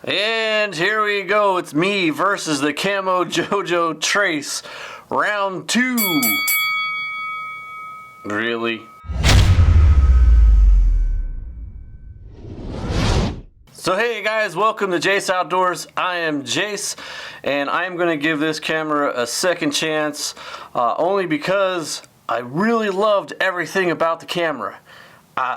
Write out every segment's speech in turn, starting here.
And here we go, it's me versus the Camojojo Trace, round 2. Really? So hey guys, welcome to Jase Outdoors. I am Jase, and I'm going to give this camera a second chance, only because I really loved everything about the camera.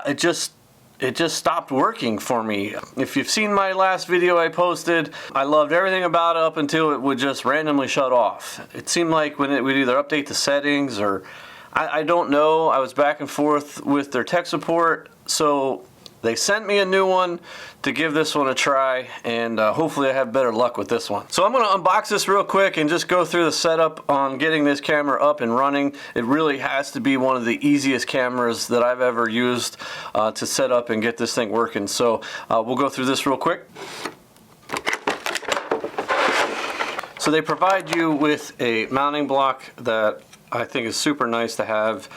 It just stopped working for me. If you've seen my last video I posted, I loved everything about it up until it would just randomly shut off. It seemed like when it would either update the settings or I don't know. I was back and forth with their tech support, so they sent me a new one to give this one a try, and hopefully I have better luck with this one. So I'm going to unbox this real quick and just go through the setup on getting this camera up and running. It really has to be one of the easiest cameras that I've ever used to set up and get this thing working. So we'll go through this real quick. So they provide you with a mounting block that I think is super nice to have.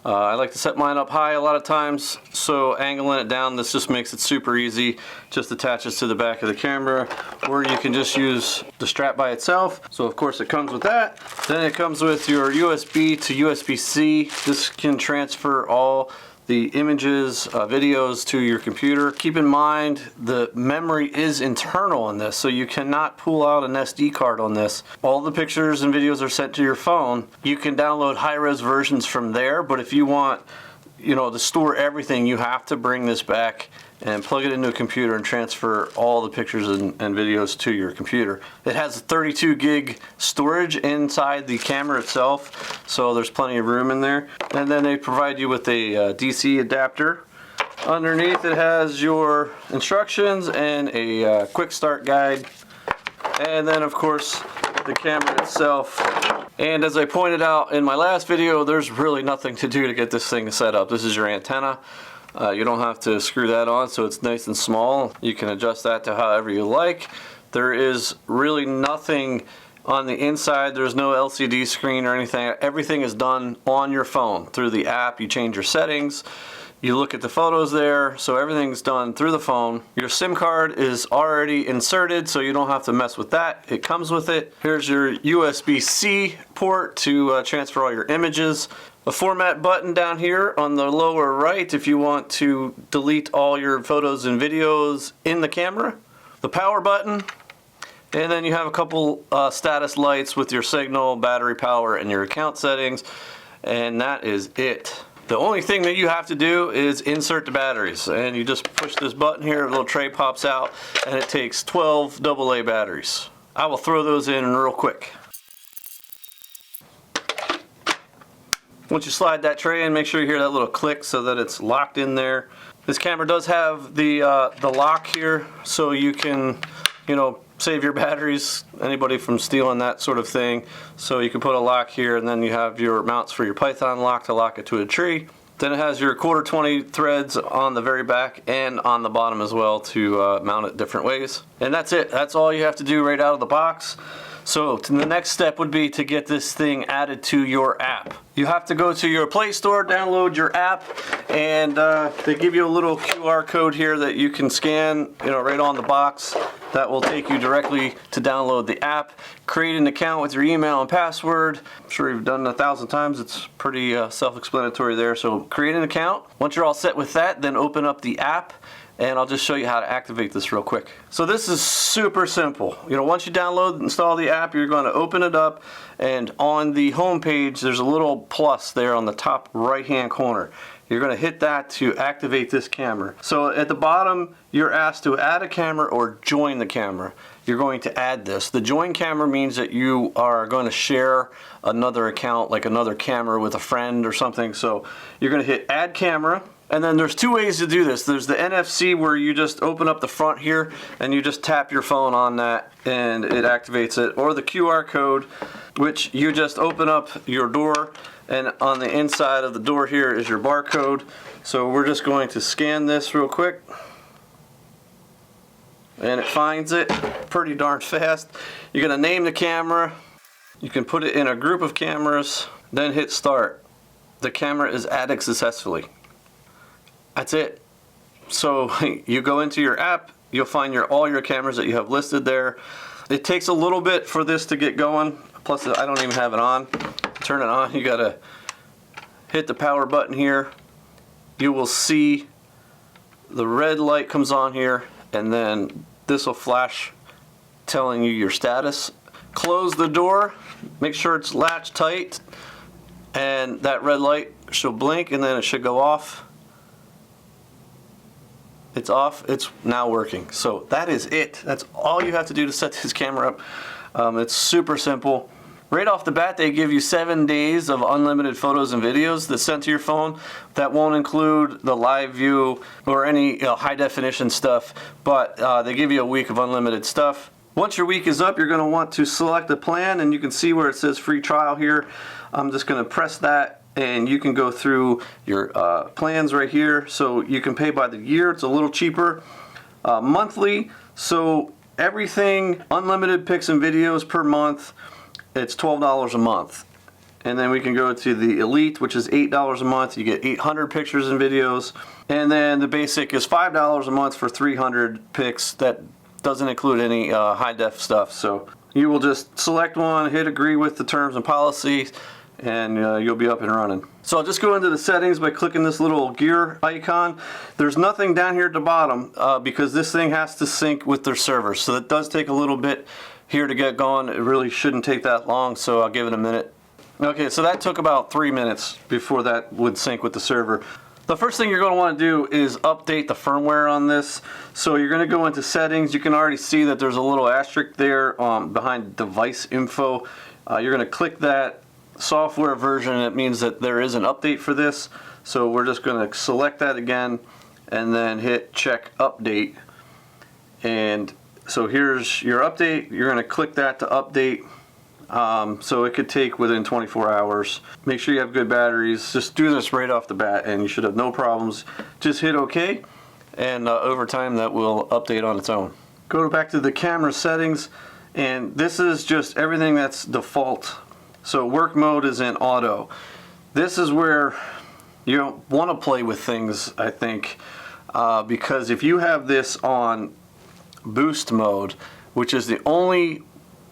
I like to set mine up high a lot of times, so angling it down, this just makes it super easy. Just attaches to the back of the camera, or you can just use the strap by itself. So of course it comes with that. Then it comes with your USB to USB-C. This can transfer all the images, videos to your computer. Keep in mind the memory is internal in this, so you cannot pull out an SD card on this. All the pictures and videos are sent to your phone. You can download high-res versions from there, but if you want, to store everything, you have to bring this back and plug it into a computer and transfer all the pictures and videos to your computer. It has 32 gig storage inside the camera itself, so there's plenty of room in there. And then they provide you with a DC adapter. Underneath it has your instructions and a quick start guide. And then of course the camera itself. And as I pointed out in my last video, there's really nothing to do to get this thing set up. This is your antenna. You don't have to screw that on, so it's nice and small. You can adjust that to however you like. There is really nothing on the inside. There's no LCD screen or anything. Everything is done on your phone through the app. You change your settings. You look at the photos there, so everything's done through the phone. Your SIM card is already inserted, so you don't have to mess with that. It comes with it. Here's your USB-C port to transfer all your images. A format button down here on the lower right if you want to delete all your photos and videos in the camera. The power button, and then you have a couple status lights with your signal, battery power, and your account settings, and that is it. The only thing that you have to do is insert the batteries, and you just push this button here, a little tray pops out, and it takes 12 AA batteries. I will throw those in real quick. Once you slide that tray in, make sure you hear that little click so that it's locked in there. This camera does have the lock here, so you can, save your batteries, anybody from stealing that sort of thing. So you can put a lock here, and then you have your mounts for your Python lock to lock it to a tree. Then it has your 1/4 threads on the very back and on the bottom as well to mount it different ways. And that's it. That's all you have to do right out of the box. So the next step would be to get this thing added to your app. You have to go to your Play Store, download your app, and they give you a little QR code here that you can scan, right on the box. That will take you directly to download the app. Create an account with your email and password. I'm sure you've done it 1,000 times. It's pretty self-explanatory there. So create an account. Once you're all set with that, then open up the app, and I'll just show you how to activate this real quick. So this is super simple. Once you download and install the app, you're going to open it up, and on the home page there's a little plus there on the top right hand corner. You're going to hit that to activate this camera. So at the bottom you're asked to add a camera or join the camera. You're going to add this. The join camera means that you are going to share another account, like another camera with a friend or something. So you're going to hit add camera. And then there's two ways to do this. There's the NFC where you just open up the front here and you just tap your phone on that and it activates it. Or the QR code, which you just open up your door, and on the inside of the door here is your barcode. So we're just going to scan this real quick. And it finds it pretty darn fast. You're going to name the camera. You can put it in a group of cameras, then hit start. The camera is added successfully. That's it. So you go into your app, you'll find all your cameras that you have listed there. It takes a little bit for this to get going. Plus, I don't even have it on. Turn it on, you gotta hit the power button here. You will see the red light comes on here, and then this will flash telling you your status. Close the door, make sure it's latched tight, and that red light should blink, and then it should go off. It's off, it's now working. So that is it. That's all you have to do to set this camera up. It's super simple. Right off the bat, they give you 7 days of unlimited photos and videos that's sent to your phone. That won't include the live view or any high definition stuff, but they give you a week of unlimited stuff. Once your week is up, you're going to want to select a plan, and you can see where it says free trial here. I'm just going to press that, and you can go through your plans right here. So you can pay by the year. It's a little cheaper. Monthly, so everything, unlimited pics and videos per month, it's $12 a month. And then we can go to the Elite, which is $8 a month. You get 800 pictures and videos. And then the basic is $5 a month for 300 pics. That doesn't include any high def stuff. So you will just select one, hit agree with the terms and policies, and you'll be up and running. So I'll just go into the settings by clicking this little gear icon. There's nothing down here at the bottom because this thing has to sync with their server. So it does take a little bit here to get going. It really shouldn't take that long, so I'll give it a minute. Okay, so that took about 3 minutes before that would sync with the server. The first thing you're going to want to do is update the firmware on this. So you're going to go into settings. You can already see that there's a little asterisk there behind device info. You're going to click that software version. It means that there is an update for this. So we're just going to select that again and then hit check update. And so here's your update. You're going to click that to update. So it could take within 24 hours. Make sure you have good batteries. Just do this right off the bat and you should have no problems. Just hit OK, and over time that will update on its own. Go back to the camera settings, and this is just everything that's default. So work mode is in auto. This is where you don't want to play with things, I think, because if you have this on boost mode, which is the only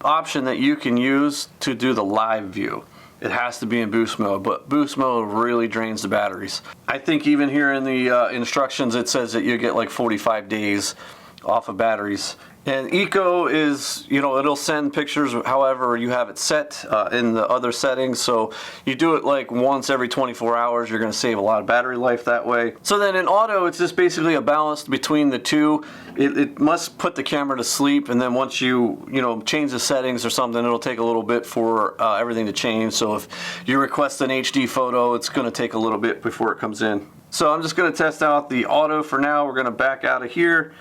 option that you can use to do the live view, it has to be in boost mode, but boost mode really drains the batteries. I think even here in the instructions it says that you get like 45 days off of batteries. And eco is, it'll send pictures however you have it set in the other settings. So you do it like once every 24 hours, you're going to save a lot of battery life that way. So then in auto, it's just basically a balance between the two. It must put the camera to sleep, and then once you change the settings or something, it'll take a little bit for everything to change. So if you request an HD photo, it's going to take a little bit before it comes in. So I'm just going to test out the auto for now. We're going to back out of here.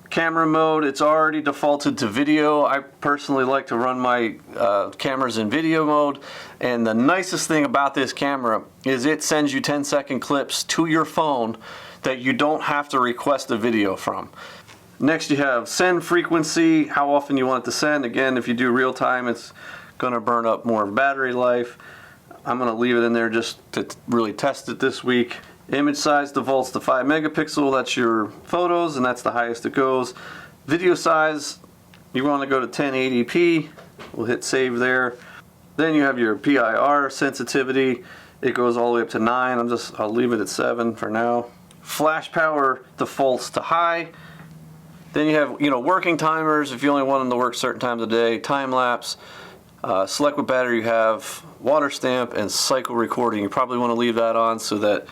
Camera mode, it's already defaulted to video. I personally like to run my cameras in video mode, and the nicest thing about this camera is it sends you 10-second clips to your phone that you don't have to request a video from. Next you have send frequency, how often you want it to send. Again, if you do real time, it's going to burn up more battery life. I'm going to leave it in there just to really test it this week. Image size defaults to 5 megapixel, that's your photos, and that's the highest it goes. Video size, you want to go to 1080p, we'll hit save there. Then you have your PIR sensitivity, it goes all the way up to 9, I'll leave it at 7 for now. Flash power defaults to high. Then you have working timers if you only want them to work certain times of the day, time lapse. Select what battery you have, water stamp, and cycle recording. You probably want to leave that on so that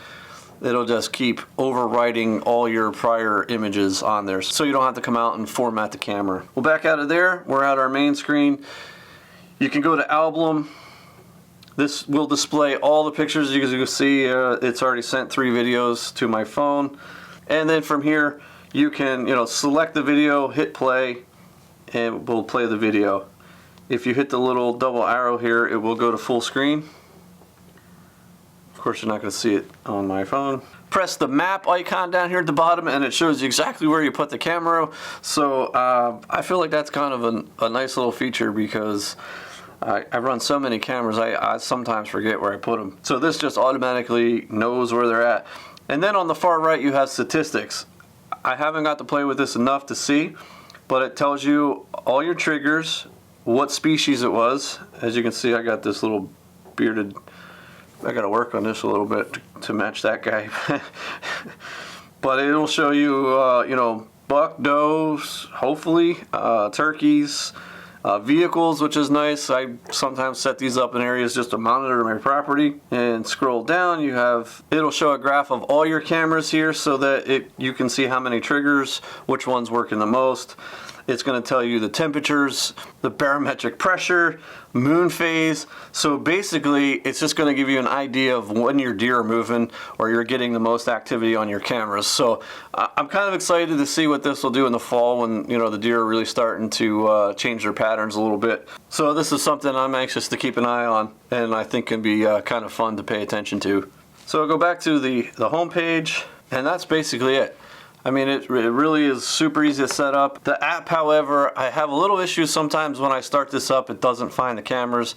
it'll just keep overwriting all your prior images on there, so you don't have to come out and format the camera. We'll back out of there. We're at our main screen. You can go to album. This will display all the pictures. As you can see, it's already sent 3 videos to my phone. And then from here, you can select the video, hit play, and we'll play the video. If you hit the little double arrow here, it will go to full screen. Of course, you're not going to see it on my phone. Press the map icon down here at the bottom, and it shows you exactly where you put the camera. So I feel like that's kind of a nice little feature, because I run so many cameras, I sometimes forget where I put them. So this just automatically knows where they're at. And then on the far right, you have statistics. I haven't got to play with this enough to see, but it tells you all your triggers, what species it was. As you can see, I got this little bearded, I got to work on this a little bit to match that guy. But it'll show you, you know, buck, does, hopefully, turkeys, vehicles, which is nice. I sometimes set these up in areas just to monitor my property. And scroll down, it'll show a graph of all your cameras here so that you can see how many triggers, which one's working the most. It's going to tell you the temperatures, the barometric pressure, moon phase. So basically, it's just going to give you an idea of when your deer are moving or you're getting the most activity on your cameras. So I'm kind of excited to see what this will do in the fall when, you know, the deer are really starting to change their patterns a little bit. So this is something I'm anxious to keep an eye on, and I think can be kind of fun to pay attention to. So I'll go back to the home page, and that's basically it. I mean, it really is super easy to set up. The app, however, I have a little issue sometimes when I start this up, it doesn't find the cameras.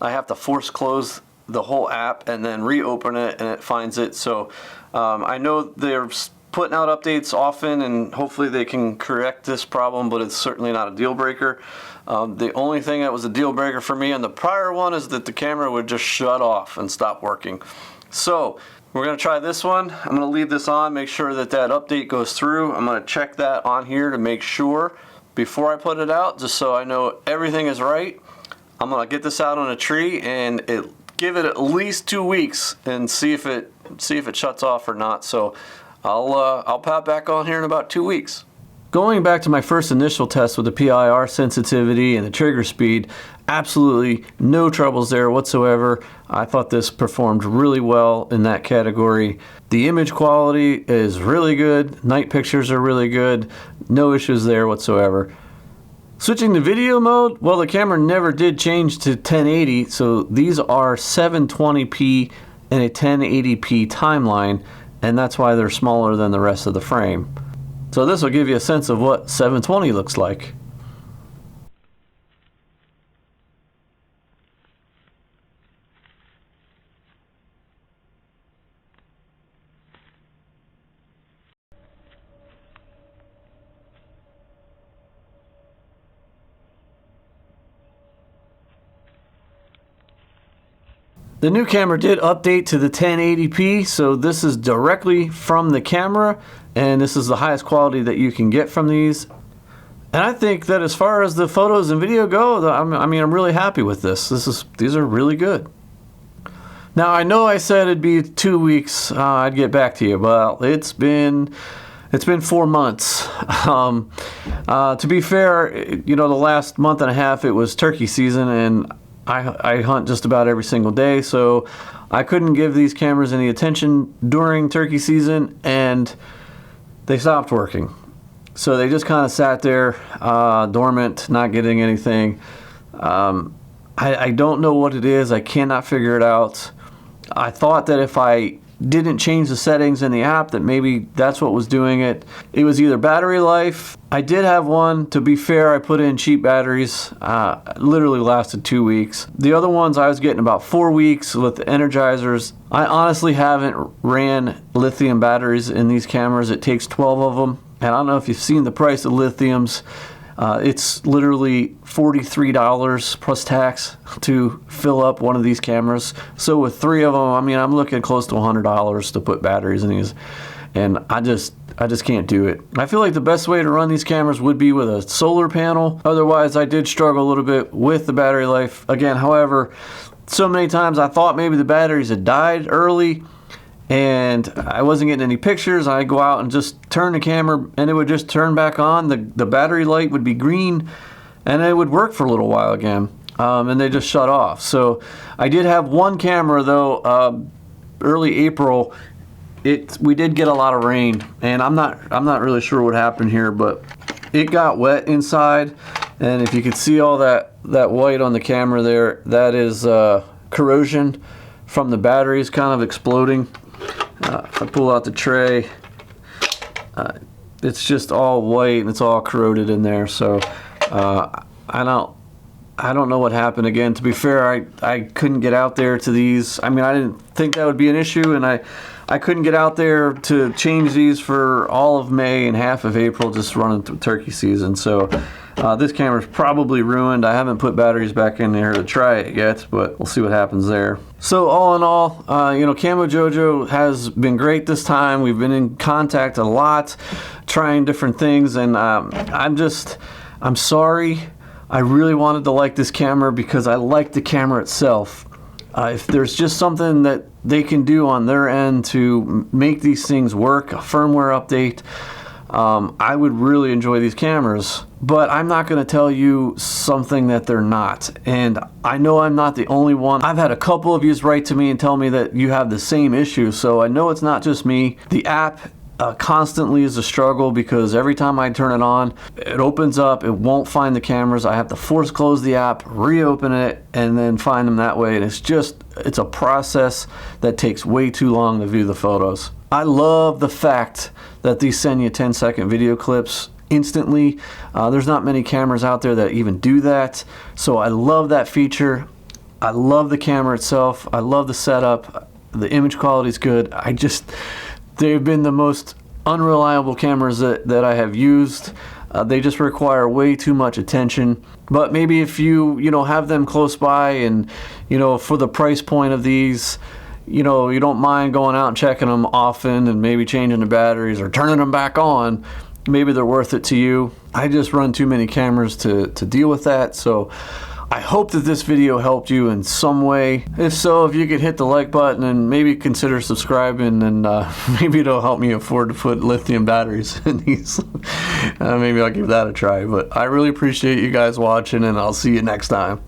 I have to force close the whole app and then reopen it and it finds it. So I know they're putting out updates often and hopefully they can correct this problem, but it's certainly not a deal breaker. The only thing that was a deal breaker for me on the prior one is that the camera would just shut off and stop working. So we're going to try this one. I'm going to leave this on, make sure that update goes through. I'm going to check that on here to make sure before I put it out, just so I know everything is right. I'm going to get this out on a tree and give it at least 2 weeks and see if it shuts off or not. So I'll pop back on here in about 2 weeks. Going back to my first initial test with the PIR sensitivity and the trigger speed, absolutely no troubles there whatsoever. I thought this performed really well in that category. The image quality is really good. Night pictures are really good. No issues there whatsoever. Switching to video mode, well, the camera never did change to 1080, so these are 720p and a 1080p timeline, and that's why they're smaller than the rest of the frame. So this will give you a sense of what 720 looks like. The new camera did update to the 1080p, so this is directly from the camera, and this is the highest quality that you can get from these. And I think that as far as the photos and video go, I'm really happy with this. These are really good. Now I know I said it'd be 2 weeks, I'd get back to you. Well, it's been 4 months. To be fair, you know, the last month and a half it was turkey season, and I hunt just about every single day, so I couldn't give these cameras any attention during turkey season, and they stopped working. So they just kind of sat there dormant, not getting anything. I don't know what it is. I cannot figure it out. I thought that if I didn't change the settings in the app that maybe that's what was doing it. It was either battery life. I did have one, to be fair, I put in cheap batteries, literally lasted 2 weeks. The other ones I was getting about 4 weeks with energizers. I honestly haven't ran lithium batteries in these cameras. It takes 12 of them, and I don't know if you've seen the price of lithiums. It's literally $43 plus tax to fill up one of these cameras. So with 3 of them, I mean, I'm looking close to $100 to put batteries in these, and I just can't do it. I feel like the best way to run these cameras would be with a solar panel. Otherwise, I did struggle a little bit with the battery life. Again, however, so many times I thought maybe the batteries had died early, and I wasn't getting any pictures. I'd go out and just turn the camera and it would just turn back on. The battery light would be green and it would work for a little while again, and they just shut off. So I did have one camera though, early April. We did get a lot of rain, and I'm not really sure what happened here, but it got wet inside, and if you could see all that white on the camera there, that is corrosion from the batteries kind of exploding. If I pull out the tray, it's just all white and it's all corroded in there. So I don't know what happened. Again, to be fair, I couldn't get out there to these. I mean, I didn't think that would be an issue, and I couldn't get out there to change these for all of May and half of April, just running through turkey season. So this camera's probably ruined. I haven't put batteries back in there to try it yet, but we'll see what happens there. So all in all, you know, Camojojo has been great this time. We've been in contact a lot, trying different things, and I'm sorry. I really wanted to like this camera because I like the camera itself. If there's just something that they can do on their end to make these things work, a firmware update, I would really enjoy these cameras. But I'm not going to tell you something that they're not. And I know I'm not the only one. I've had a couple of you write to me and tell me that you have the same issue. So I know it's not just me. The app constantly is a struggle because every time I turn it on, it opens up, it won't find the cameras. I have to force close the app, reopen it, and then find them that way. And it's a process that takes way too long to view the photos. I love the fact that these send you 10-second video clips instantly. There's not many cameras out there that even do that. So I love that feature. I love the camera itself. I love the setup. The image quality is good. They've been the most unreliable cameras that I have used. They just require way too much attention. But maybe if you have them close by and, for the price point of these, you don't mind going out and checking them often and maybe changing the batteries or turning them back on, maybe they're worth it to you. I just run too many cameras to deal with that. So I hope that this video helped you in some way. If so, if you could hit the like button and maybe consider subscribing, and maybe it'll help me afford to put lithium batteries in these. Maybe I'll give that a try. But I really appreciate you guys watching, and I'll see you next time.